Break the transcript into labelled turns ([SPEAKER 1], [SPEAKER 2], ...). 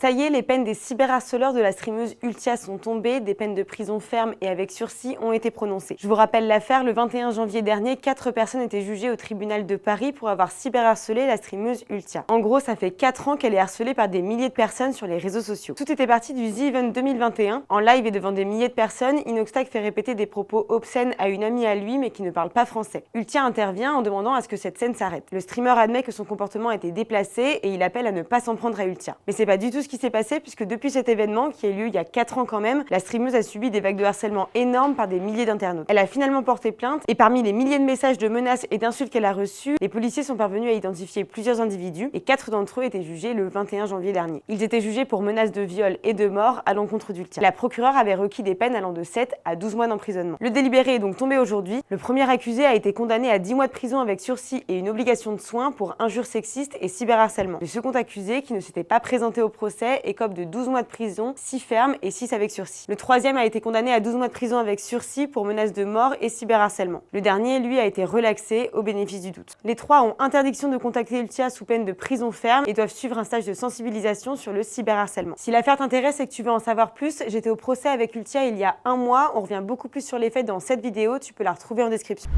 [SPEAKER 1] Ça y est, les peines des cyberharceleurs de la streameuse Ultia sont tombées, des peines de prison ferme et avec sursis ont été prononcées. Je vous rappelle l'affaire, le 21 janvier dernier, 4 personnes étaient jugées au tribunal de Paris pour avoir cyberharcelé la streameuse Ultia. En gros, ça fait 4 ans qu'elle est harcelée par des milliers de personnes sur les réseaux sociaux. Tout était parti du The Event 2021. En live et devant des milliers de personnes, Inoxtag fait répéter des propos obscènes à une amie à lui mais qui ne parle pas français. Ultia intervient en demandant à ce que cette scène s'arrête. Le streamer admet que son comportement a été déplacé et il appelle à ne pas s'en prendre à Ultia. Mais c'est pas du tout ce qui s'est passé puisque depuis cet événement, qui a eu lieu il y a 4 ans quand même, la streameuse a subi des vagues de harcèlement énormes par des milliers d'internautes. Elle a finalement porté plainte et parmi les milliers de messages de menaces et d'insultes qu'elle a reçus, les policiers sont parvenus à identifier plusieurs individus et 4 d'entre eux étaient jugés le 21 janvier dernier. Ils étaient jugés pour menaces de viol et de mort à l'encontre d'Ultia. La procureure avait requis des peines allant de 7 à 12 mois d'emprisonnement. Le délibéré est donc tombé aujourd'hui. Le premier accusé a été condamné à 10 mois de prison avec sursis et une obligation de soins pour injures sexistes et cyberharcèlement. Le second accusé, qui ne s'était pas présenté au procès, écope de 12 mois de prison, 6 fermes et 6 avec sursis. Le troisième a été condamné à 12 mois de prison avec sursis pour menaces de mort et cyberharcèlement. Le dernier, lui, a été relaxé au bénéfice du doute. Les trois ont interdiction de contacter Ultia sous peine de prison ferme et doivent suivre un stage de sensibilisation sur le cyberharcèlement. Si l'affaire t'intéresse et que tu veux en savoir plus, j'étais au procès avec Ultia il y a 1 mois. On revient beaucoup plus sur les faits dans cette vidéo, tu peux la retrouver en description.